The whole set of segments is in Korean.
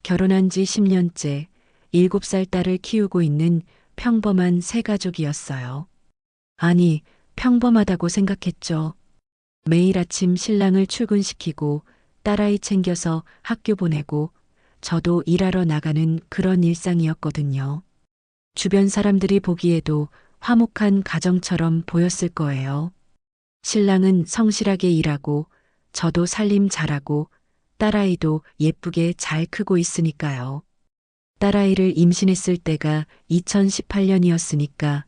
결혼한 지 10년째 7살 딸을 키우고 있는 평범한 새 가족이었어요. 아니, 평범하다고 생각했죠. 매일 아침 신랑을 출근시키고 딸아이 챙겨서 학교 보내고 저도 일하러 나가는 그런 일상이었거든요. 주변 사람들이 보기에도 화목한 가정처럼 보였을 거예요. 신랑은 성실하게 일하고 저도 살림 잘하고 딸아이도 예쁘게 잘 크고 있으니까요. 딸아이를 임신했을 때가 2018년이었으니까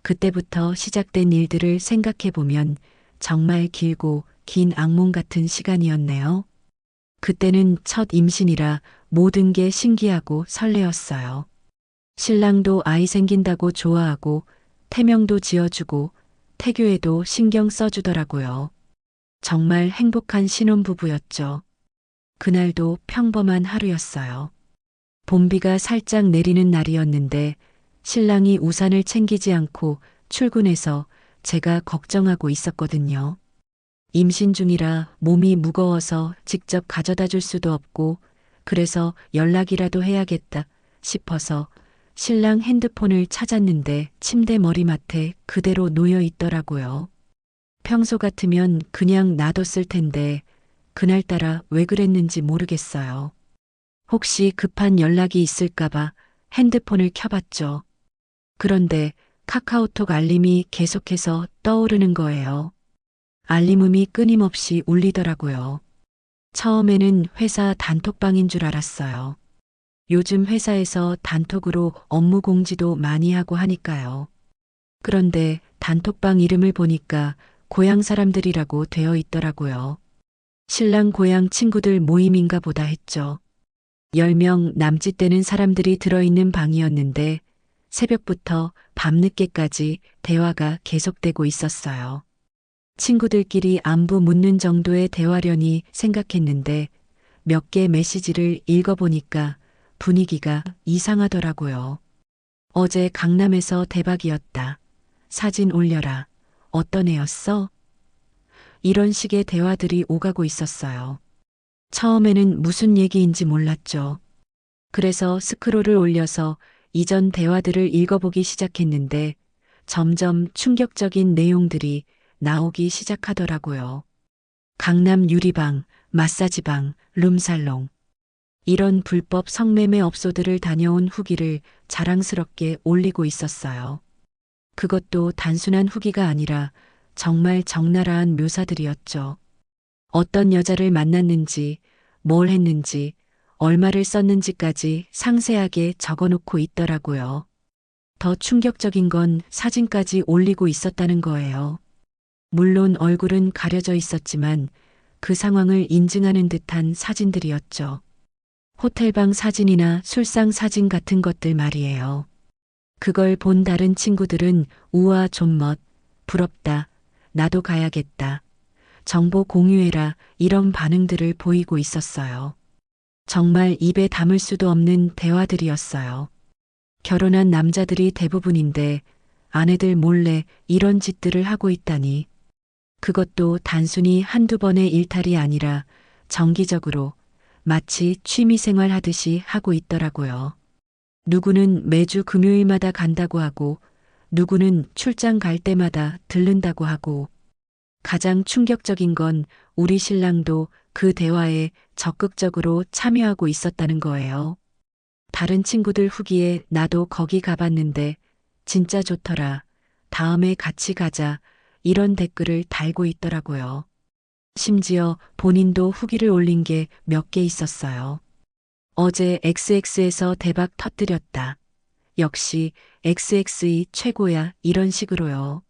그때부터 시작된 일들을 생각해 보면 정말 길고 긴 악몽 같은 시간이었네요. 그때는 첫 임신이라 모든 게 신기하고 설레었어요. 신랑도 아이 생긴다고 좋아하고 태명도 지어주고 태교에도 신경 써주더라고요. 정말 행복한 신혼부부였죠. 그날도 평범한 하루였어요. 봄비가 살짝 내리는 날이었는데 신랑이 우산을 챙기지 않고 출근해서 제가 걱정하고 있었거든요. 임신 중이라 몸이 무거워서 직접 가져다 줄 수도 없고 그래서 연락이라도 해야겠다 싶어서 신랑 핸드폰을 찾았는데 침대 머리맡에 그대로 놓여 있더라고요. 평소 같으면 그냥 놔뒀을 텐데 그날따라 왜 그랬는지 모르겠어요. 혹시 급한 연락이 있을까봐 핸드폰을 켜봤죠. 그런데 카카오톡 알림이 계속해서 떠오르는 거예요. 알림음이 끊임없이 울리더라고요. 처음에는 회사 단톡방인 줄 알았어요. 요즘 회사에서 단톡으로 업무 공지도 많이 하고 하니까요. 그런데 단톡방 이름을 보니까 고향 사람들이라고 되어 있더라고요. 신랑 고향 친구들 모임인가 보다 했죠. 10명 남짓 되는 사람들이 들어있는 방이었는데 새벽부터 밤늦게까지 대화가 계속되고 있었어요. 친구들끼리 안부 묻는 정도의 대화려니 생각했는데 몇 개 메시지를 읽어보니까 분위기가 이상하더라고요. 어제 강남에서 대박이었다. 사진 올려라. 어떤 애였어? 이런 식의 대화들이 오가고 있었어요. 처음에는 무슨 얘기인지 몰랐죠. 그래서 스크롤을 올려서 이전 대화들을 읽어보기 시작했는데 점점 충격적인 내용들이 나오기 시작하더라고요. 강남 유리방, 마사지방, 룸살롱. 이런 불법 성매매 업소들을 다녀온 후기를 자랑스럽게 올리고 있었어요. 그것도 단순한 후기가 아니라 정말 적나라한 묘사들이었죠. 어떤 여자를 만났는지, 뭘 했는지, 얼마를 썼는지까지 상세하게 적어놓고 있더라고요. 더 충격적인 건 사진까지 올리고 있었다는 거예요. 물론 얼굴은 가려져 있었지만 그 상황을 인증하는 듯한 사진들이었죠. 호텔방 사진이나 술상 사진 같은 것들 말이에요. 그걸 본 다른 친구들은 우와 존멋, 부럽다, 나도 가야겠다, 정보 공유해라 이런 반응들을 보이고 있었어요. 정말 입에 담을 수도 없는 대화들이었어요. 결혼한 남자들이 대부분인데 아내들 몰래 이런 짓들을 하고 있다니. 그것도 단순히 한두 번의 일탈이 아니라 정기적으로 마치 취미생활 하듯이 하고 있더라고요. 누구는 매주 금요일마다 간다고 하고 누구는 출장 갈 때마다 들른다고 하고 가장 충격적인 건 우리 신랑도 그 대화에 적극적으로 참여하고 있었다는 거예요. 다른 친구들 후기에 나도 거기 가봤는데 진짜 좋더라. 다음에 같이 가자. 이런 댓글을 달고 있더라고요. 심지어 본인도 후기를 올린 게 몇 개 있었어요. 어제 XX에서 대박 터뜨렸다. 역시 XX이 최고야. 이런 식으로요.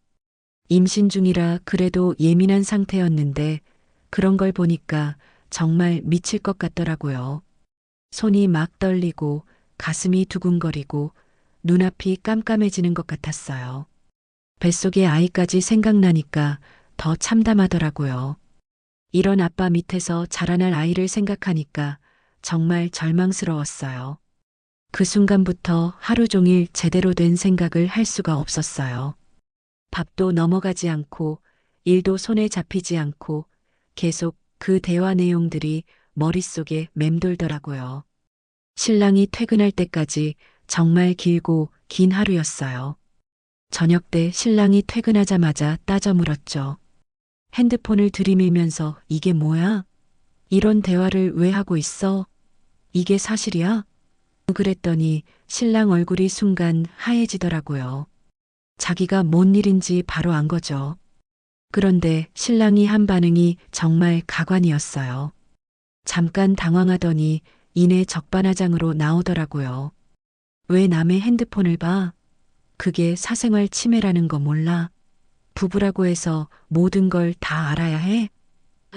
임신 중이라 그래도 예민한 상태였는데 그런 걸 보니까 정말 미칠 것 같더라고요. 손이 막 떨리고 가슴이 두근거리고 눈앞이 깜깜해지는 것 같았어요. 뱃속에 아이까지 생각나니까 더 참담하더라고요. 이런 아빠 밑에서 자라날 아이를 생각하니까 정말 절망스러웠어요. 그 순간부터 하루 종일 제대로 된 생각을 할 수가 없었어요. 밥도 넘어가지 않고 일도 손에 잡히지 않고 계속 그 대화 내용들이 머릿속에 맴돌더라고요. 신랑이 퇴근할 때까지 정말 길고 긴 하루였어요. 저녁 때 신랑이 퇴근하자마자 따져 물었죠. 핸드폰을 들이밀면서 이게 뭐야? 이런 대화를 왜 하고 있어? 이게 사실이야? 그랬더니 신랑 얼굴이 순간 하얘지더라고요. 자기가 뭔 일인지 바로 안 거죠. 그런데 신랑이 한 반응이 정말 가관이었어요. 잠깐 당황하더니 이내 적반하장으로 나오더라고요. 왜 남의 핸드폰을 봐? 그게 사생활 침해라는 거 몰라? 부부라고 해서 모든 걸 다 알아야 해?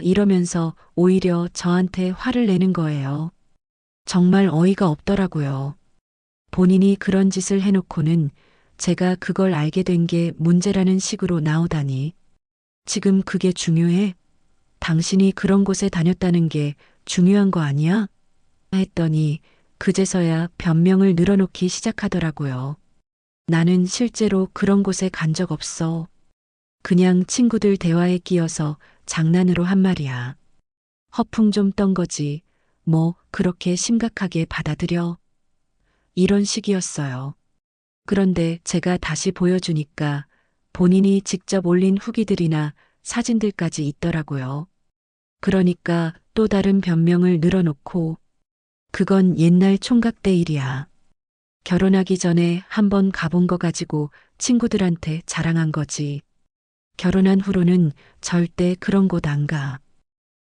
이러면서 오히려 저한테 화를 내는 거예요. 정말 어이가 없더라고요. 본인이 그런 짓을 해놓고는 제가 그걸 알게 된 게 문제라는 식으로 나오다니. 지금 그게 중요해? 당신이 그런 곳에 다녔다는 게 중요한 거 아니야? 했더니 그제서야 변명을 늘어놓기 시작하더라고요. 나는 실제로 그런 곳에 간 적 없어. 그냥 친구들 대화에 끼어서 장난으로 한 말이야. 허풍 좀 떤 거지. 뭐 그렇게 심각하게 받아들여. 이런 식이었어요. 그런데 제가 다시 보여주니까 본인이 직접 올린 후기들이나 사진들까지 있더라고요. 그러니까 또 다른 변명을 늘어놓고 그건 옛날 총각 때 일이야. 결혼하기 전에 한번 가본 거 가지고 친구들한테 자랑한 거지. 결혼한 후로는 절대 그런 곳 안 가.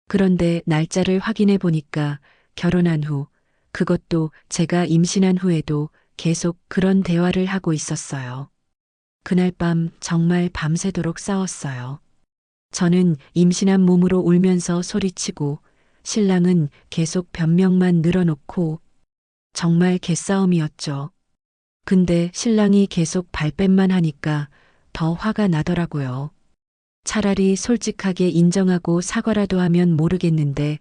그런데 날짜를 확인해 보니까 결혼한 후, 그것도 제가 임신한 후에도 계속 그런 대화를 하고 있었어요. 그날 밤 정말 밤새도록 싸웠어요. 저는 임신한 몸으로 울면서 소리치고 신랑은 계속 변명만 늘어놓고 정말 개싸움이었죠. 근데 신랑이 계속 발뺌만 하니까 더 화가 나더라고요. 차라리 솔직하게 인정하고 사과라도 하면 모르겠는데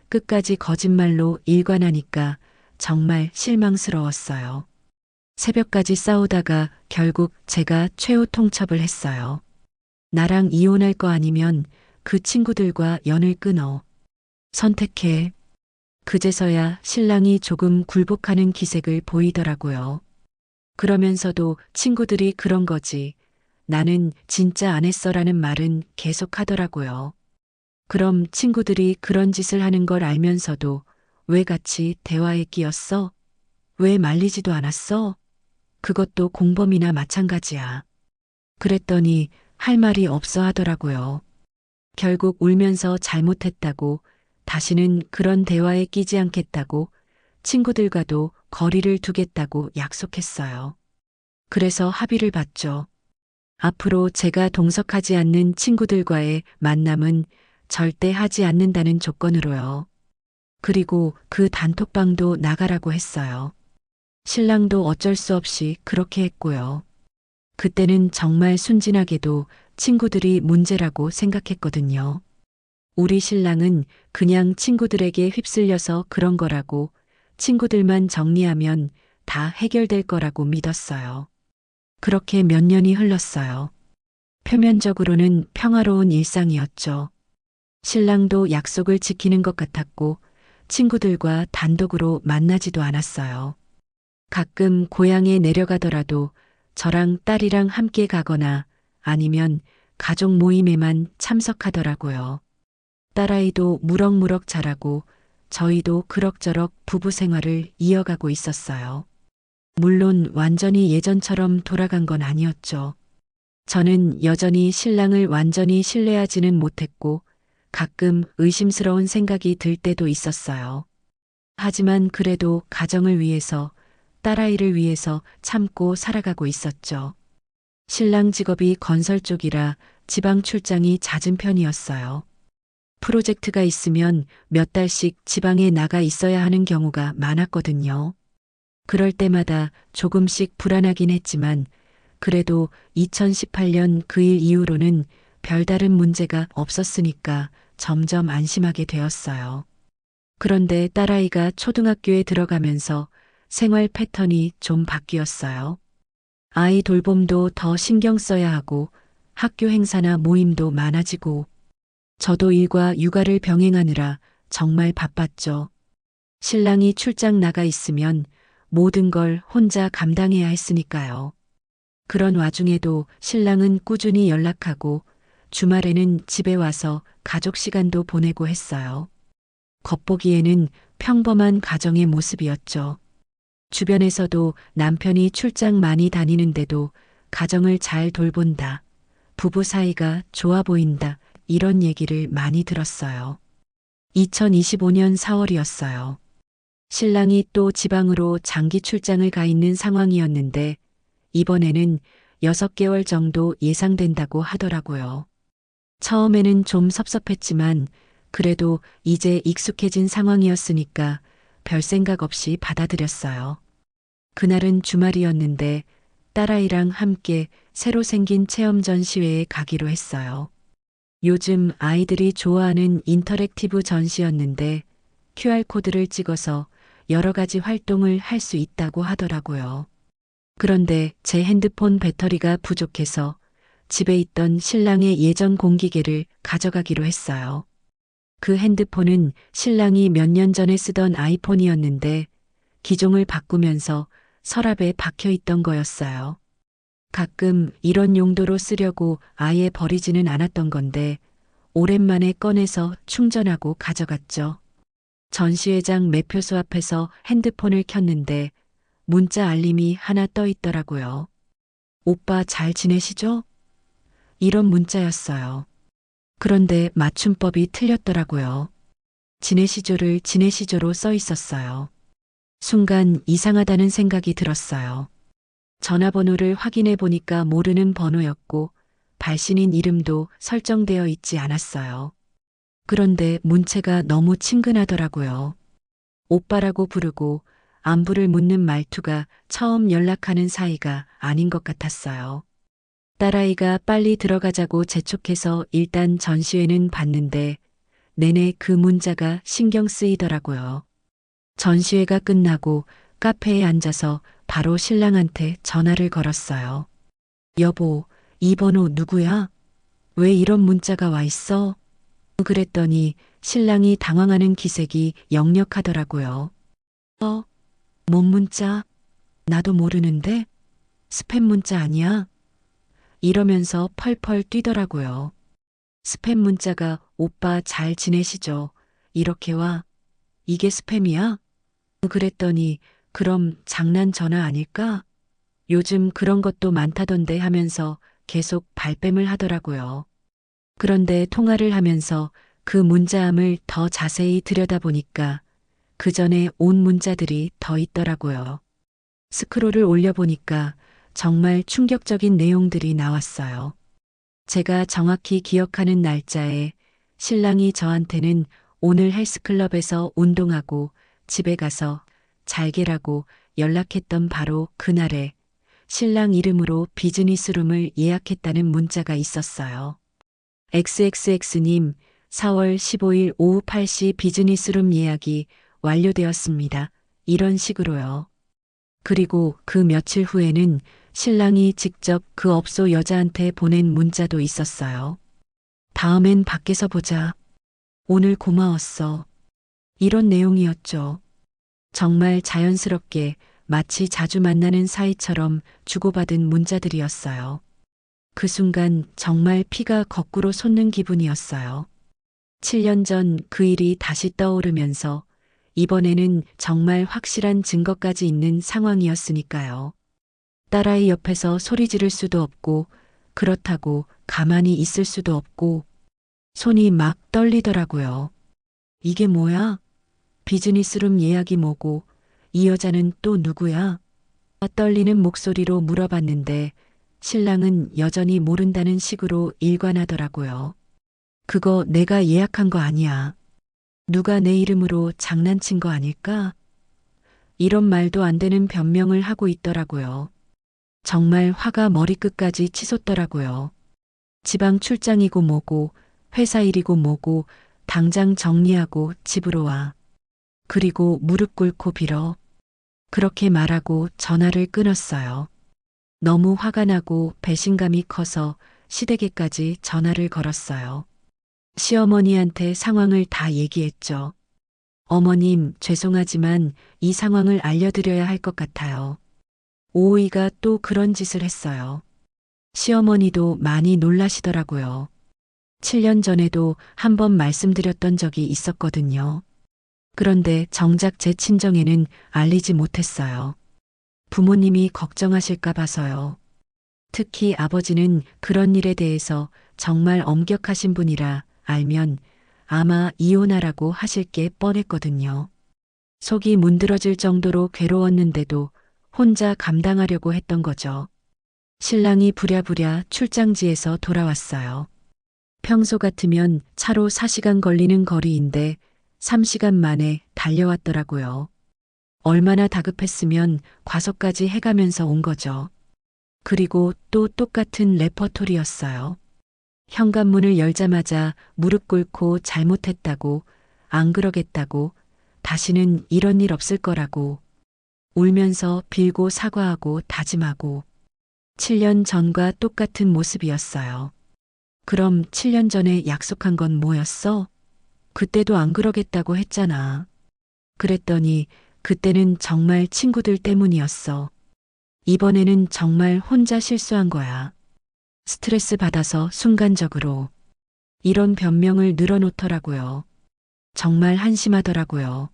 끝까지 거짓말로 일관하니까 정말 실망스러웠어요. 새벽까지 싸우다가 결국 제가 최후 통첩을 했어요. 나랑 이혼할 거 아니면 그 친구들과 연을 끊어. 선택해. 그제서야 신랑이 조금 굴복하는 기색을 보이더라고요. 그러면서도 친구들이 그런 거지. 나는 진짜 안 했어라는 말은 계속 하더라고요. 그럼 친구들이 그런 짓을 하는 걸 알면서도 왜 같이 대화에 끼었어? 왜 말리지도 않았어? 그것도 공범이나 마찬가지야. 그랬더니 할 말이 없어 하더라고요. 결국 울면서 잘못했다고, 다시는 그런 대화에 끼지 않겠다고, 친구들과도 거리를 두겠다고 약속했어요. 그래서 합의를 봤죠. 앞으로 제가 동석하지 않는 친구들과의 만남은 절대 하지 않는다는 조건으로요. 그리고 그 단톡방도 나가라고 했어요. 신랑도 어쩔 수 없이 그렇게 했고요. 그때는 정말 순진하게도 친구들이 문제라고 생각했거든요. 우리 신랑은 그냥 친구들에게 휩쓸려서 그런 거라고, 친구들만 정리하면 다 해결될 거라고 믿었어요. 그렇게 몇 년이 흘렀어요. 표면적으로는 평화로운 일상이었죠. 신랑도 약속을 지키는 것 같았고 친구들과 단독으로 만나지도 않았어요. 가끔 고향에 내려가더라도 저랑 딸이랑 함께 가거나 아니면 가족 모임에만 참석하더라고요. 딸아이도 무럭무럭 자라고 저희도 그럭저럭 부부 생활을 이어가고 있었어요. 물론 완전히 예전처럼 돌아간 건 아니었죠. 저는 여전히 신랑을 완전히 신뢰하지는 못했고 가끔 의심스러운 생각이 들 때도 있었어요. 하지만 그래도 가정을 위해서, 딸아이를 위해서 참고 살아가고 있었죠. 신랑 직업이 건설 쪽이라 지방 출장이 잦은 편이었어요. 프로젝트가 있으면 몇 달씩 지방에 나가 있어야 하는 경우가 많았거든요. 그럴 때마다 조금씩 불안하긴 했지만 그래도 2018년 그 일 이후로는 별다른 문제가 없었으니까 점점 안심하게 되었어요. 그런데 딸아이가 초등학교에 들어가면서 생활 패턴이 좀 바뀌었어요. 아이 돌봄도 더 신경 써야 하고 학교 행사나 모임도 많아지고 저도 일과 육아를 병행하느라 정말 바빴죠. 신랑이 출장 나가 있으면 모든 걸 혼자 감당해야 했으니까요. 그런 와중에도 신랑은 꾸준히 연락하고 주말에는 집에 와서 가족 시간도 보내고 했어요. 겉보기에는 평범한 가정의 모습이었죠. 주변에서도 남편이 출장 많이 다니는데도 가정을 잘 돌본다. 부부 사이가 좋아 보인다. 이런 얘기를 많이 들었어요. 2025년 4월이었어요. 신랑이 또 지방으로 장기 출장을 가 있는 상황이었는데 이번에는 6개월 정도 예상된다고 하더라고요. 처음에는 좀 섭섭했지만 그래도 이제 익숙해진 상황이었으니까 별 생각 없이 받아들였어요. 그날은 주말이었는데 딸아이랑 함께 새로 생긴 체험 전시회에 가기로 했어요. 요즘 아이들이 좋아하는 인터랙티브 전시였는데 QR코드를 찍어서 여러 가지 활동을 할 수 있다고 하더라고요. 그런데 제 핸드폰 배터리가 부족해서 집에 있던 신랑의 예전 공기계를 가져가기로 했어요. 그 핸드폰은 신랑이 몇 년 전에 쓰던 아이폰이었는데 기종을 바꾸면서 서랍에 박혀 있던 거였어요. 가끔 이런 용도로 쓰려고 아예 버리지는 않았던 건데 오랜만에 꺼내서 충전하고 가져갔죠. 전시회장 매표소 앞에서 핸드폰을 켰는데 문자 알림이 하나 떠 있더라고요. 오빠 잘 지내시죠? 이런 문자였어요. 그런데 맞춤법이 틀렸더라고요. 지내시죠를 지내시죠로 써 있었어요. 순간 이상하다는 생각이 들었어요. 전화번호를 확인해 보니까 모르는 번호였고 발신인 이름도 설정되어 있지 않았어요. 그런데 문체가 너무 친근하더라고요. 오빠라고 부르고 안부를 묻는 말투가 처음 연락하는 사이가 아닌 것 같았어요. 딸아이가 빨리 들어가자고 재촉해서 일단 전시회는 봤는데 내내 그 문자가 신경 쓰이더라고요. 전시회가 끝나고 카페에 앉아서 바로 신랑한테 전화를 걸었어요. 여보, 이 번호 누구야? 왜 이런 문자가 와 있어? 그랬더니 신랑이 당황하는 기색이 역력하더라고요. 뭔 문자? 나도 모르는데? 스팸 문자 아니야? 이러면서 펄펄 뛰더라고요. 스팸 문자가 오빠 잘 지내시죠? 이렇게 와. 이게 스팸이야? 그랬더니 그럼 장난 전화 아닐까? 요즘 그런 것도 많다던데 하면서 계속 발뺌을 하더라고요. 그런데 통화를 하면서 그 문자함을 더 자세히 들여다보니까 그 전에 온 문자들이 더 있더라고요. 스크롤을 올려보니까 정말 충격적인 내용들이 나왔어요. 제가 정확히 기억하는 날짜에 신랑이 저한테는 오늘 헬스클럽에서 운동하고 집에 가서 잘게라고 연락했던 바로 그날에 신랑 이름으로 비즈니스룸을 예약했다는 문자가 있었어요. XXX님, 4월 15일 오후 8시 비즈니스룸 예약이 완료되었습니다. 이런 식으로요. 그리고 그 며칠 후에는 신랑이 직접 그 업소 여자한테 보낸 문자도 있었어요. 다음엔 밖에서 보자. 오늘 고마웠어. 이런 내용이었죠. 정말 자연스럽게 마치 자주 만나는 사이처럼 주고받은 문자들이었어요. 그 순간 정말 피가 거꾸로 솟는 기분이었어요. 7년 전 그 일이 다시 떠오르면서 이번에는 정말 확실한 증거까지 있는 상황이었으니까요. 딸아이 옆에서 소리 지를 수도 없고 그렇다고 가만히 있을 수도 없고 손이 막 떨리더라고요. 이게 뭐야? 비즈니스룸 예약이 뭐고 이 여자는 또 누구야? 떨리는 목소리로 물어봤는데 신랑은 여전히 모른다는 식으로 일관하더라고요. 그거 내가 예약한 거 아니야. 누가 내 이름으로 장난친 거 아닐까? 이런 말도 안 되는 변명을 하고 있더라고요. 정말 화가 머리끝까지 치솟더라고요. 지방 출장이고 뭐고 회사 일이고 뭐고 당장 정리하고 집으로 와. 그리고 무릎 꿇고 빌어. 그렇게 말하고 전화를 끊었어요. 너무 화가 나고 배신감이 커서 시댁에까지 전화를 걸었어요. 시어머니한테 상황을 다 얘기했죠. 어머님, 죄송하지만 이 상황을 알려드려야 할 것 같아요. 오오이가 또 그런 짓을 했어요. 시어머니도 많이 놀라시더라고요. 7년 전에도 한 번 말씀드렸던 적이 있었거든요. 그런데 정작 제 친정에는 알리지 못했어요. 부모님이 걱정하실까 봐서요. 특히 아버지는 그런 일에 대해서 정말 엄격하신 분이라 알면 아마 이혼하라고 하실 게 뻔했거든요. 속이 문드러질 정도로 괴로웠는데도 혼자 감당하려고 했던 거죠. 신랑이 부랴부랴 출장지에서 돌아왔어요. 평소 같으면 차로 4시간 걸리는 거리인데 3시간 만에 달려왔더라고요. 얼마나 다급했으면 과속까지 해가면서 온 거죠. 그리고 또 똑같은 레퍼토리였어요. 현관문을 열자마자 무릎 꿇고 잘못했다고, 안 그러겠다고, 다시는 이런 일 없을 거라고, 울면서 빌고 사과하고 다짐하고, 7년 전과 똑같은 모습이었어요. 그럼 7년 전에 약속한 건 뭐였어? 그때도 안 그러겠다고 했잖아. 그랬더니 그때는 정말 친구들 때문이었어. 이번에는 정말 혼자 실수한 거야. 스트레스 받아서 순간적으로 이런 변명을 늘어놓더라고요. 정말 한심하더라고요.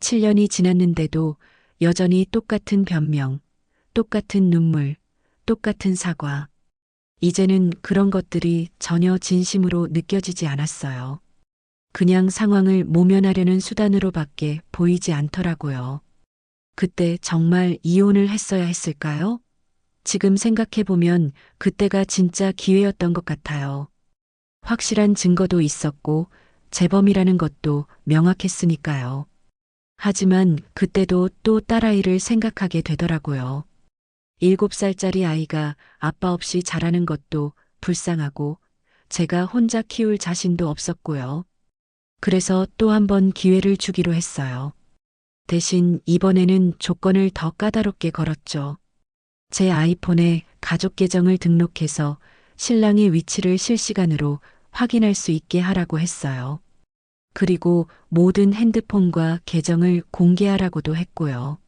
7년이 지났는데도 여전히 똑같은 변명, 똑같은 눈물, 똑같은 사과. 이제는 그런 것들이 전혀 진심으로 느껴지지 않았어요. 그냥 상황을 모면하려는 수단으로밖에 보이지 않더라고요. 그때 정말 이혼을 했어야 했을까요? 지금 생각해보면 그때가 진짜 기회였던 것 같아요. 확실한 증거도 있었고 재범이라는 것도 명확했으니까요. 하지만 그때도 또 딸아이를 생각하게 되더라고요. 7살짜리 아이가 아빠 없이 자라는 것도 불쌍하고 제가 혼자 키울 자신도 없었고요. 그래서 또 한 번 기회를 주기로 했어요. 대신 이번에는 조건을 더 까다롭게 걸었죠. 제 아이폰에 가족 계정을 등록해서 신랑의 위치를 실시간으로 확인할 수 있게 하라고 했어요. 그리고 모든 핸드폰과 계정을 공개하라고도 했고요.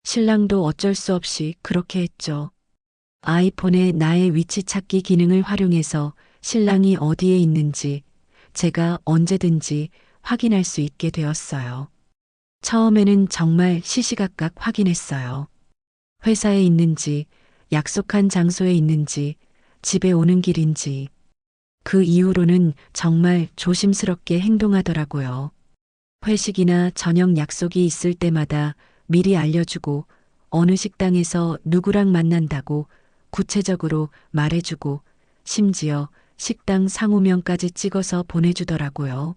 신랑도 어쩔 수 없이 그렇게 했죠. 아이폰에 나의 위치 찾기 기능을 활용해서 신랑이 어디에 있는지 제가 언제든지 확인할 수 있게 되었어요. 처음에는 정말 시시각각 확인했어요. 회사에 있는지, 약속한 장소에 있는지, 집에 오는 길인지. 그 이후로는 정말 조심스럽게 행동하더라고요. 회식이나 저녁 약속이 있을 때마다 미리 알려주고 어느 식당에서 누구랑 만난다고 구체적으로 말해주고 심지어 식당 상호명까지 찍어서 보내주더라고요.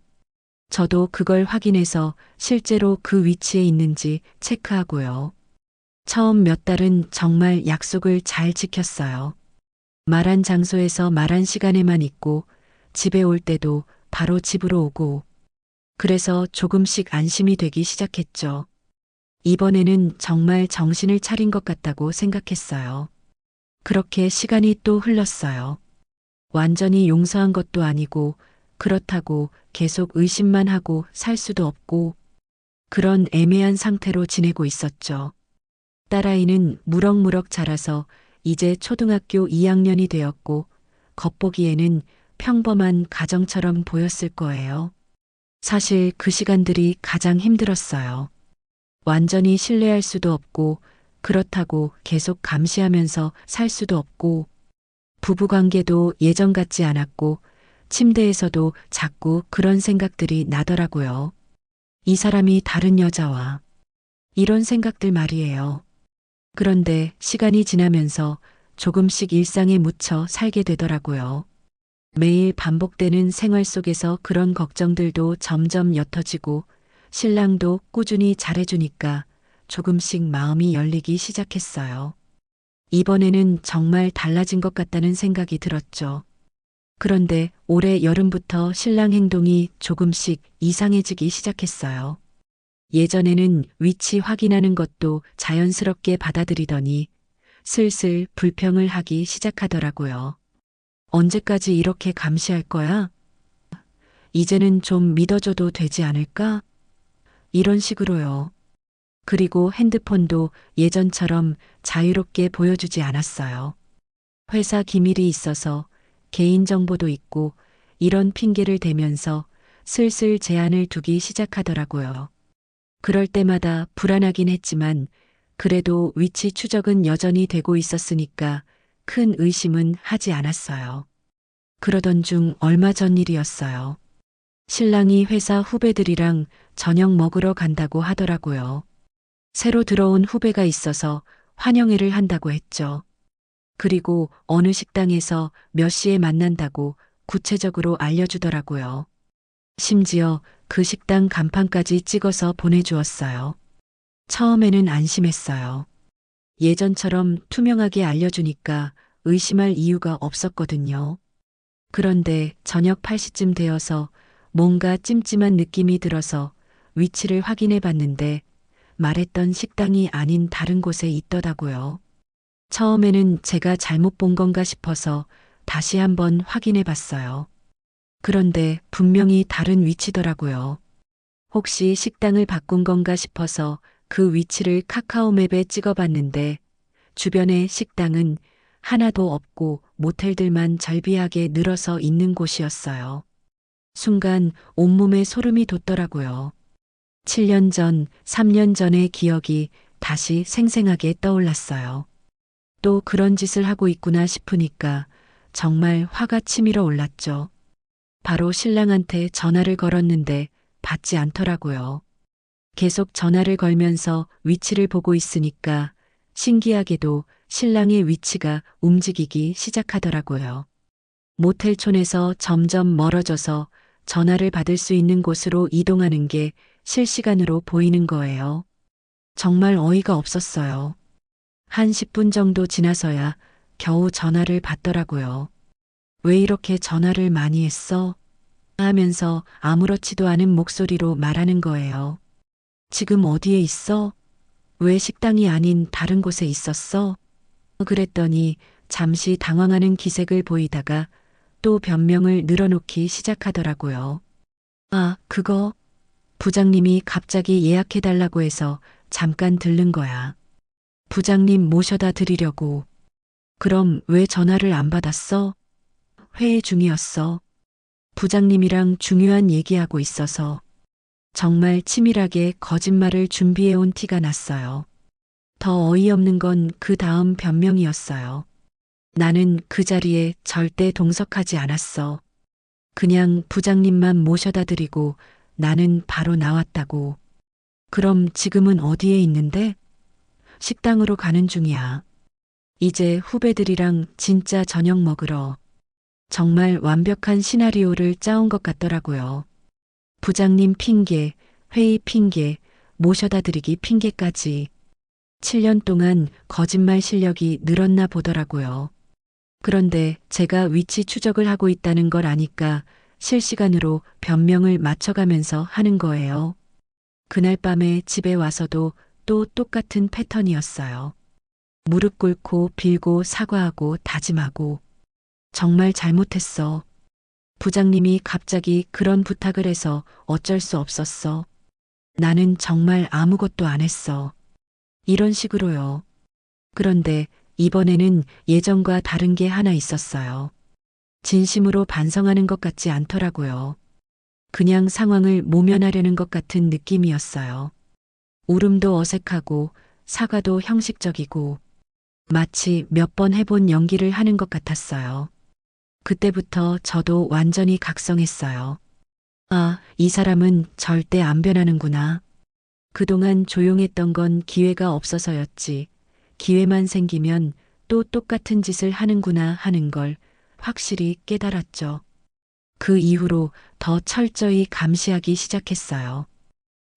저도 그걸 확인해서 실제로 그 위치에 있는지 체크하고요. 처음 몇 달은 정말 약속을 잘 지켰어요. 말한 장소에서 말한 시간에만 있고 집에 올 때도 바로 집으로 오고 그래서 조금씩 안심이 되기 시작했죠. 이번에는 정말 정신을 차린 것 같다고 생각했어요. 그렇게 시간이 또 흘렀어요. 완전히 용서한 것도 아니고 그렇다고 계속 의심만 하고 살 수도 없고 그런 애매한 상태로 지내고 있었죠. 딸아이는 무럭무럭 자라서 이제 초등학교 2학년이 되었고 겉보기에는 평범한 가정처럼 보였을 거예요. 사실 그 시간들이 가장 힘들었어요. 완전히 신뢰할 수도 없고 그렇다고 계속 감시하면서 살 수도 없고 부부관계도 예전 같지 않았고 침대에서도 자꾸 그런 생각들이 나더라고요. 이 사람이 다른 여자와 이런 생각들 말이에요. 그런데 시간이 지나면서 조금씩 일상에 묻혀 살게 되더라고요. 매일 반복되는 생활 속에서 그런 걱정들도 점점 옅어지고 신랑도 꾸준히 잘해주니까 조금씩 마음이 열리기 시작했어요. 이번에는 정말 달라진 것 같다는 생각이 들었죠. 그런데 올해 여름부터 신랑 행동이 조금씩 이상해지기 시작했어요. 예전에는 위치 확인하는 것도 자연스럽게 받아들이더니 슬슬 불평을 하기 시작하더라고요. 언제까지 이렇게 감시할 거야? 이제는 좀 믿어줘도 되지 않을까? 이런 식으로요. 그리고 핸드폰도 예전처럼 자유롭게 보여주지 않았어요. 회사 기밀이 있어서 개인정보도 있고 이런 핑계를 대면서 슬슬 제한을 두기 시작하더라고요. 그럴 때마다 불안하긴 했지만 그래도 위치 추적은 여전히 되고 있었으니까 큰 의심은 하지 않았어요. 그러던 중 얼마 전 일이었어요. 신랑이 회사 후배들이랑 저녁 먹으러 간다고 하더라고요. 새로 들어온 후배가 있어서 환영회를 한다고 했죠. 그리고 어느 식당에서 몇 시에 만난다고 구체적으로 알려주더라고요. 심지어 그 식당 간판까지 찍어서 보내주었어요. 처음에는 안심했어요. 예전처럼 투명하게 알려주니까 의심할 이유가 없었거든요. 그런데 저녁 8시쯤 되어서 뭔가 찜찜한 느낌이 들어서 위치를 확인해 봤는데 말했던 식당이 아닌 다른 곳에 있더라고요. 처음에는 제가 잘못 본 건가 싶어서 다시 한번 확인해 봤어요. 그런데 분명히 다른 위치더라고요. 혹시 식당을 바꾼 건가 싶어서 그 위치를 카카오맵에 찍어 봤는데 주변에 식당은 하나도 없고 모텔들만 절비하게 늘어서 있는 곳이었어요. 순간 온몸에 소름이 돋더라고요. 7년 전, 3년 전의 기억이 다시 생생하게 떠올랐어요. 또 그런 짓을 하고 있구나 싶으니까 정말 화가 치밀어 올랐죠. 바로 신랑한테 전화를 걸었는데 받지 않더라고요. 계속 전화를 걸면서 위치를 보고 있으니까 신기하게도 신랑의 위치가 움직이기 시작하더라고요. 모텔촌에서 점점 멀어져서 전화를 받을 수 있는 곳으로 이동하는 게 실시간으로 보이는 거예요. 정말 어이가 없었어요. 한 10분 정도 지나서야 겨우 전화를 받더라고요. 왜 이렇게 전화를 많이 했어? 하면서 아무렇지도 않은 목소리로 말하는 거예요. 지금 어디에 있어? 왜 식당이 아닌 다른 곳에 있었어? 그랬더니 잠시 당황하는 기색을 보이다가 또 변명을 늘어놓기 시작하더라고요. 아, 그거 부장님이 갑자기 예약해달라고 해서 잠깐 들른 거야. 부장님 모셔다 드리려고. 그럼 왜 전화를 안 받았어? 회의 중이었어. 부장님이랑 중요한 얘기하고 있어서. 정말 치밀하게 거짓말을 준비해온 티가 났어요. 더 어이없는 건 그 다음 변명이었어요. 나는 그 자리에 절대 동석하지 않았어. 그냥 부장님만 모셔다 드리고 나는 바로 나왔다고. 그럼 지금은 어디에 있는데? 식당으로 가는 중이야. 이제 후배들이랑 진짜 저녁 먹으러. 정말 완벽한 시나리오를 짜온 것 같더라고요. 부장님 핑계, 회의 핑계, 모셔다 드리기 핑계까지. 7년 동안 거짓말 실력이 늘었나 보더라고요. 그런데 제가 위치 추적을 하고 있다는 걸 아니까 실시간으로 변명을 맞춰가면서 하는 거예요. 그날 밤에 집에 와서도 또 똑같은 패턴이었어요. 무릎 꿇고 빌고 사과하고 다짐하고 정말 잘못했어. 부장님이 갑자기 그런 부탁을 해서 어쩔 수 없었어. 나는 정말 아무것도 안 했어. 이런 식으로요. 그런데 이번에는 예전과 다른 게 하나 있었어요. 진심으로 반성하는 것 같지 않더라고요. 그냥 상황을 모면하려는 것 같은 느낌이었어요. 울음도 어색하고 사과도 형식적이고 마치 몇 번 해본 연기를 하는 것 같았어요. 그때부터 저도 완전히 각성했어요. 아, 이 사람은 절대 안 변하는구나. 그동안 조용했던 건 기회가 없어서였지. 기회만 생기면 또 똑같은 짓을 하는구나 하는 걸 확실히 깨달았죠. 그 이후로 더 철저히 감시하기 시작했어요.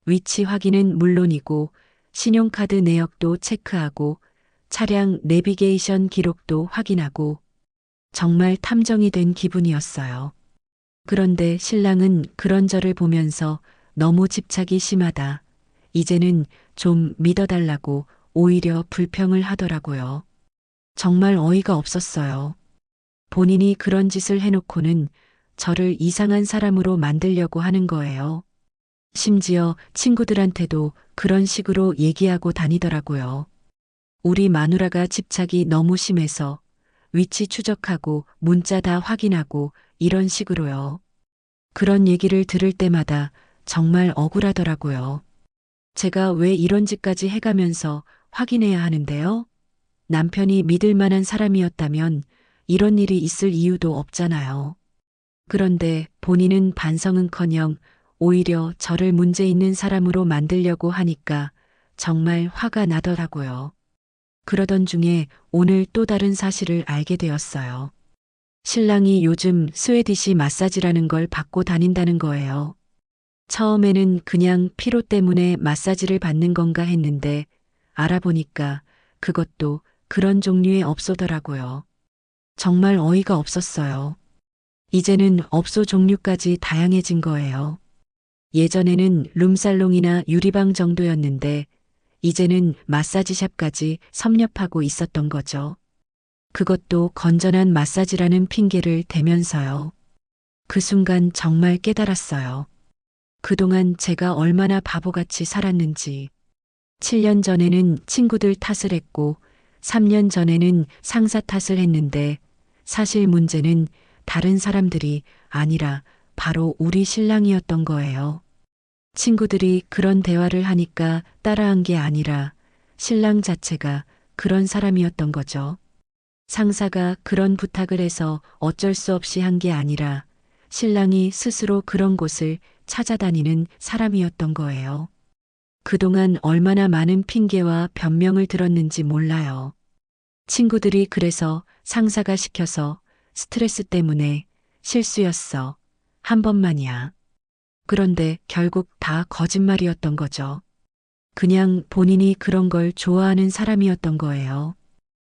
위치 확인은 물론이고 신용카드 내역도 체크하고 차량 내비게이션 기록도 확인하고 정말 탐정이 된 기분이었어요. 그런데 신랑은 그런 저를 보면서 너무 집착이 심하다. 이제는 좀 믿어달라고 오히려 불평을 하더라고요. 정말 어이가 없었어요. 본인이 그런 짓을 해놓고는 저를 이상한 사람으로 만들려고 하는 거예요. 심지어 친구들한테도 그런 식으로 얘기하고 다니더라고요. 우리 마누라가 집착이 너무 심해서 위치 추적하고 문자 다 확인하고 이런 식으로요. 그런 얘기를 들을 때마다 정말 억울하더라고요. 제가 왜 이런 짓까지 해가면서 확인해야 하는데요? 남편이 믿을 만한 사람이었다면 이런 일이 있을 이유도 없잖아요. 그런데 본인은 반성은커녕 오히려 저를 문제 있는 사람으로 만들려고 하니까 정말 화가 나더라고요. 그러던 중에 오늘 또 다른 사실을 알게 되었어요. 신랑이 요즘 스웨디시 마사지라는 걸 받고 다닌다는 거예요. 처음에는 그냥 피로 때문에 마사지를 받는 건가 했는데 알아보니까 그것도 그런 종류의 업소더라고요. 정말 어이가 없었어요. 이제는 업소 종류까지 다양해진 거예요. 예전에는 룸살롱이나 유리방 정도였는데 이제는 마사지샵까지 섭렵하고 있었던 거죠. 그것도 건전한 마사지라는 핑계를 대면서요. 그 순간 정말 깨달았어요. 그동안 제가 얼마나 바보같이 살았는지. 7년 전에는 친구들 탓을 했고 3년 전에는 상사 탓을 했는데 사실 문제는 다른 사람들이 아니라 바로 우리 신랑이었던 거예요. 친구들이 그런 대화를 하니까 따라한 게 아니라 신랑 자체가 그런 사람이었던 거죠. 상사가 그런 부탁을 해서 어쩔 수 없이 한 게 아니라 신랑이 스스로 그런 곳을 찾아다니는 사람이었던 거예요. 그동안 얼마나 많은 핑계와 변명을 들었는지 몰라요. 친구들이 그래서 상사가 시켜서 스트레스 때문에 실수였어. 한 번만이야. 그런데 결국 다 거짓말이었던 거죠. 그냥 본인이 그런 걸 좋아하는 사람이었던 거예요.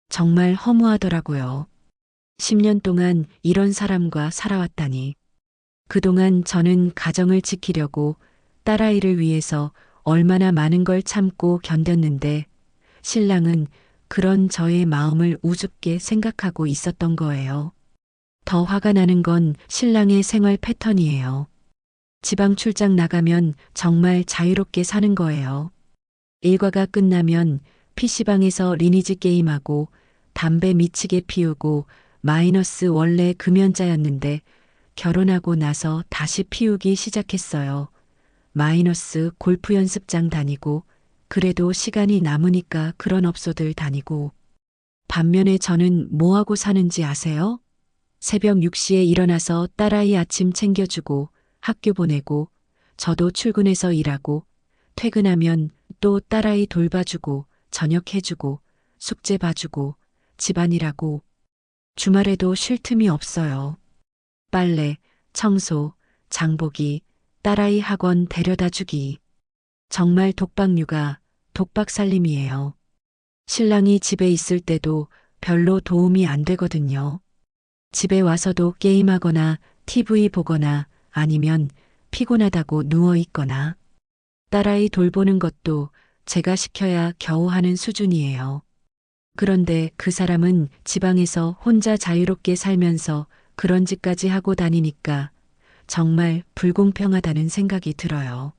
정말 허무하더라고요. 10년 동안 이런 사람과 살아왔다니. 그동안 저는 가정을 지키려고 딸아이를 위해서 얼마나 많은 걸 참고 견뎠는데 신랑은 그런 저의 마음을 우습게 생각하고 있었던 거예요. 더 화가 나는 건 신랑의 생활 패턴이에요. 지방 출장 나가면 정말 자유롭게 사는 거예요. 일과가 끝나면 PC방에서 리니지 게임하고 담배 미치게 피우고 마이너스 원래 금연자였는데 결혼하고 나서 다시 피우기 시작했어요. 마이너스 골프 연습장 다니고 그래도 시간이 남으니까 그런 업소들 다니고. 반면에 저는 뭐하고 사는지 아세요? 새벽 6시에 일어나서 딸아이 아침 챙겨주고 학교 보내고 저도 출근해서 일하고 퇴근하면 또 딸아이 돌봐주고 저녁 해주고 숙제 봐주고 집안일하고 주말에도 쉴 틈이 없어요. 빨래, 청소, 장보기, 딸아이 학원 데려다 주기. 정말 독박육아, 독박살림이에요. 신랑이 집에 있을 때도 별로 도움이 안 되거든요. 집에 와서도 게임하거나 TV 보거나 아니면 피곤하다고 누워 있거나. 딸아이 돌보는 것도 제가 시켜야 겨우 하는 수준이에요. 그런데 그 사람은 지방에서 혼자 자유롭게 살면서 그런 짓까지 하고 다니니까 정말 불공평하다는 생각이 들어요.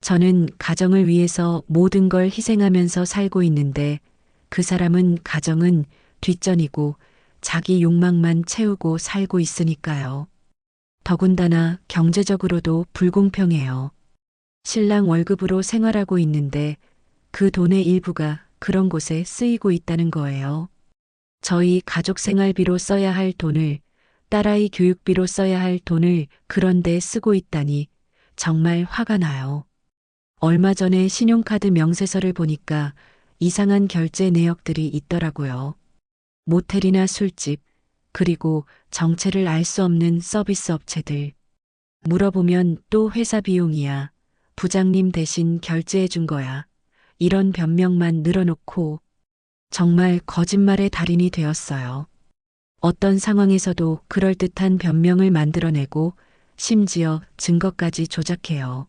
저는 가정을 위해서 모든 걸 희생하면서 살고 있는데 그 사람은 가정은 뒷전이고 자기 욕망만 채우고 살고 있으니까요. 더군다나 경제적으로도 불공평해요. 신랑 월급으로 생활하고 있는데 그 돈의 일부가 그런 곳에 쓰이고 있다는 거예요. 저희 가족 생활비로 써야 할 돈을 딸아이 교육비로 써야 할 돈을 그런 데 쓰고 있다니 정말 화가 나요. 얼마 전에 신용카드 명세서를 보니까 이상한 결제 내역들이 있더라고요. 모텔이나 술집, 그리고 정체를 알 수 없는 서비스 업체들. 물어보면 또 회사 비용이야. 부장님 대신 결제해 준 거야. 이런 변명만 늘어놓고 정말 거짓말의 달인이 되었어요. 어떤 상황에서도 그럴듯한 변명을 만들어내고 심지어 증거까지 조작해요.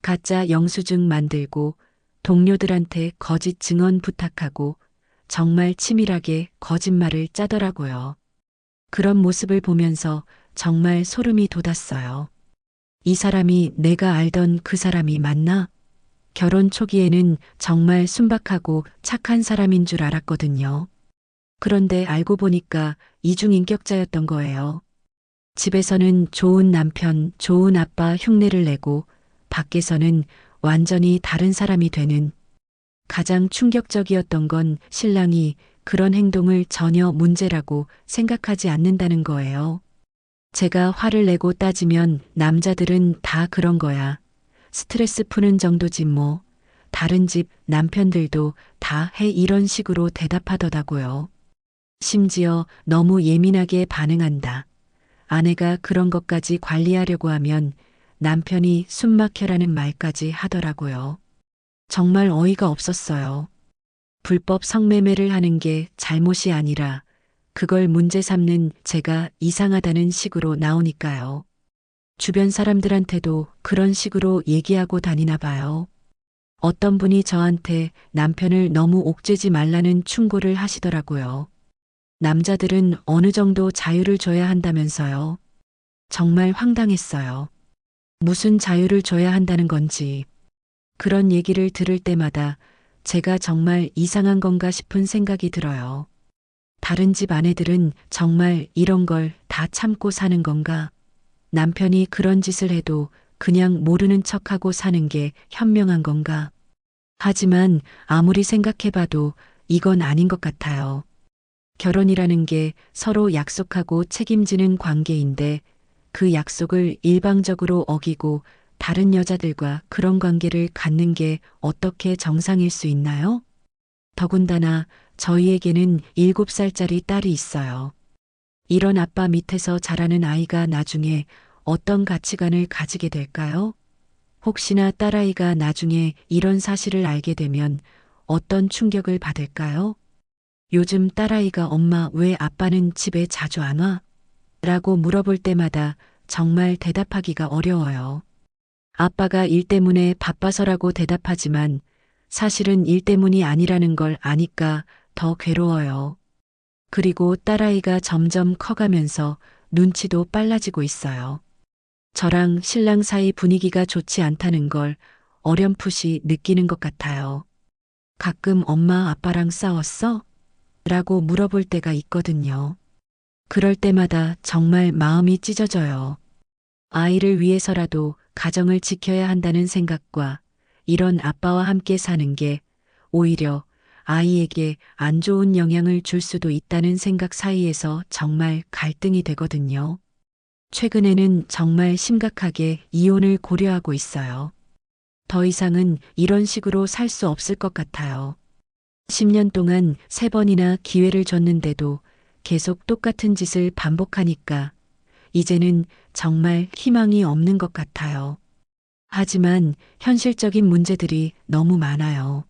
가짜 영수증 만들고 동료들한테 거짓 증언 부탁하고 정말 치밀하게 거짓말을 짜더라고요. 그런 모습을 보면서 정말 소름이 돋았어요. 이 사람이 내가 알던 그 사람이 맞나? 결혼 초기에는 정말 순박하고 착한 사람인 줄 알았거든요. 그런데 알고 보니까 이중인격자였던 거예요. 집에서는 좋은 남편, 좋은 아빠 흉내를 내고 밖에서는 완전히 다른 사람이 되는. 가장 충격적이었던 건 신랑이 그런 행동을 전혀 문제라고 생각하지 않는다는 거예요. 제가 화를 내고 따지면 남자들은 다 그런 거야. 스트레스 푸는 정도지 뭐. 다른 집 남편들도 다 해 이런 식으로 대답하더라고요. 심지어 너무 예민하게 반응한다. 아내가 그런 것까지 관리하려고 하면 남편이 숨막혀라는 말까지 하더라고요. 정말 어이가 없었어요. 불법 성매매를 하는 게 잘못이 아니라 그걸 문제 삼는 제가 이상하다는 식으로 나오니까요. 주변 사람들한테도 그런 식으로 얘기하고 다니나 봐요. 어떤 분이 저한테 남편을 너무 옥죄지 말라는 충고를 하시더라고요. 남자들은 어느 정도 자유를 줘야 한다면서요. 정말 황당했어요. 무슨 자유를 줘야 한다는 건지. 그런 얘기를 들을 때마다 제가 정말 이상한 건가 싶은 생각이 들어요. 다른 집 아내들은 정말 이런 걸 다 참고 사는 건가? 남편이 그런 짓을 해도 그냥 모르는 척하고 사는 게 현명한 건가? 하지만 아무리 생각해봐도 이건 아닌 것 같아요. 결혼이라는 게 서로 약속하고 책임지는 관계인데 그 약속을 일방적으로 어기고 다른 여자들과 그런 관계를 갖는 게 어떻게 정상일 수 있나요? 더군다나 저희에게는 7살짜리 딸이 있어요. 이런 아빠 밑에서 자라는 아이가 나중에 어떤 가치관을 가지게 될까요? 혹시나 딸아이가 나중에 이런 사실을 알게 되면 어떤 충격을 받을까요? 요즘 딸아이가 엄마 왜 아빠는 집에 자주 안 와? 라고 물어볼 때마다 정말 대답하기가 어려워요. 아빠가 일 때문에 바빠서라고 대답하지만 사실은 일 때문이 아니라는 걸 아니까 더 괴로워요. 그리고 딸아이가 점점 커가면서 눈치도 빨라지고 있어요. 저랑 신랑 사이 분위기가 좋지 않다는 걸 어렴풋이 느끼는 것 같아요. 가끔 엄마 아빠랑 싸웠어? 라고 물어볼 때가 있거든요. 그럴 때마다 정말 마음이 찢어져요. 아이를 위해서라도 가정을 지켜야 한다는 생각과 이런 아빠와 함께 사는 게 오히려 아이에게 안 좋은 영향을 줄 수도 있다는 생각 사이에서 정말 갈등이 되거든요. 최근에는 정말 심각하게 이혼을 고려하고 있어요. 더 이상은 이런 식으로 살 수 없을 것 같아요. 10년 동안 3번이나 기회를 줬는데도 계속 똑같은 짓을 반복하니까 이제는 정말 희망이 없는 것 같아요. 하지만 현실적인 문제들이 너무 많아요.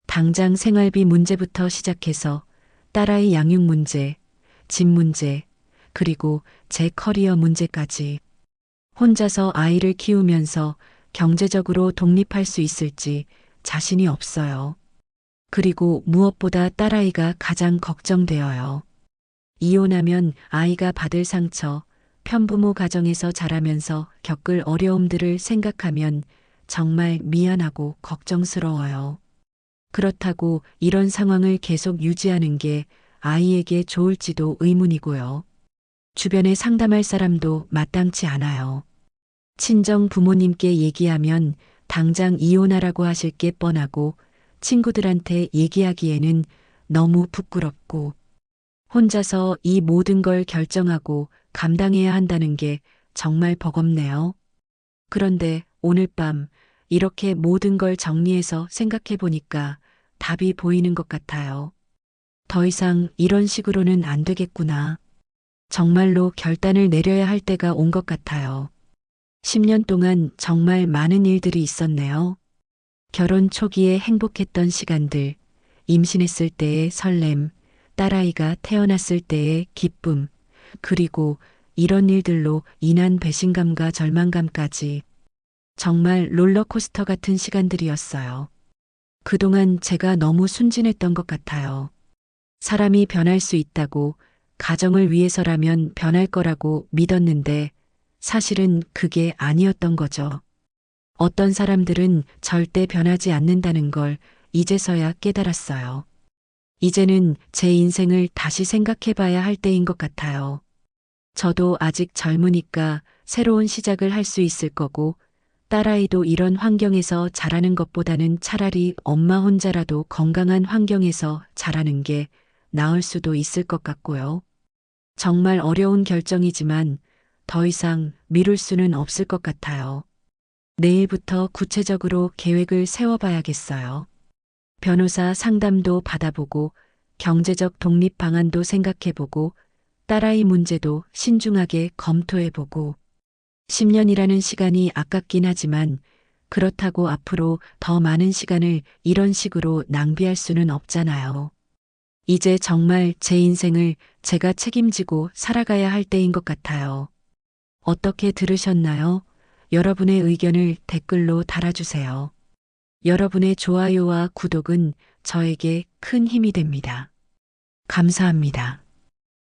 당장 생활비 문제부터 시작해서 딸아이 양육 문제, 집 문제, 그리고 제 커리어 문제까지 혼자서 아이를 키우면서 경제적으로 독립할 수 있을지 자신이 없어요. 그리고 무엇보다 딸아이가 가장 걱정되어요. 이혼하면 아이가 받을 상처, 편부모 가정에서 자라면서 겪을 어려움들을 생각하면 정말 미안하고 걱정스러워요. 그렇다고 이런 상황을 계속 유지하는 게 아이에게 좋을지도 의문이고요. 주변에 상담할 사람도 마땅치 않아요. 친정 부모님께 얘기하면 당장 이혼하라고 하실 게 뻔하고 친구들한테 얘기하기에는 너무 부끄럽고 혼자서 이 모든 걸 결정하고 감당해야 한다는 게 정말 버겁네요. 그런데 오늘 밤 이렇게 모든 걸 정리해서 생각해 보니까 답이 보이는 것 같아요. 더 이상 이런 식으로는 안 되겠구나. 정말로 결단을 내려야 할 때가 온 것 같아요. 10년 동안 정말 많은 일들이 있었네요. 결혼 초기에 행복했던 시간들, 임신했을 때의 설렘, 딸아이가 태어났을 때의 기쁨, 그리고 이런 일들로 인한 배신감과 절망감까지 정말 롤러코스터 같은 시간들이었어요. 그동안 제가 너무 순진했던 것 같아요. 사람이 변할 수 있다고 가정을 위해서라면 변할 거라고 믿었는데 사실은 그게 아니었던 거죠. 어떤 사람들은 절대 변하지 않는다는 걸 이제서야 깨달았어요. 이제는 제 인생을 다시 생각해 봐야 할 때인 것 같아요. 저도 아직 젊으니까 새로운 시작을 할 수 있을 거고, 딸아이도 이런 환경에서 자라는 것보다는 차라리 엄마 혼자라도 건강한 환경에서 자라는 게 나을 수도 있을 것 같고요. 정말 어려운 결정이지만 더 이상 미룰 수는 없을 것 같아요. 내일부터 구체적으로 계획을 세워봐야겠어요. 변호사 상담도 받아보고, 경제적 독립 방안도 생각해보고, 딸아이 문제도 신중하게 검토해보고, 10년이라는 시간이 아깝긴 하지만 그렇다고 앞으로 더 많은 시간을 이런 식으로 낭비할 수는 없잖아요. 이제 정말 제 인생을 제가 책임지고 살아가야 할 때인 것 같아요. 어떻게 들으셨나요? 여러분의 의견을 댓글로 달아주세요. 여러분의 좋아요와 구독은 저에게 큰 힘이 됩니다. 감사합니다.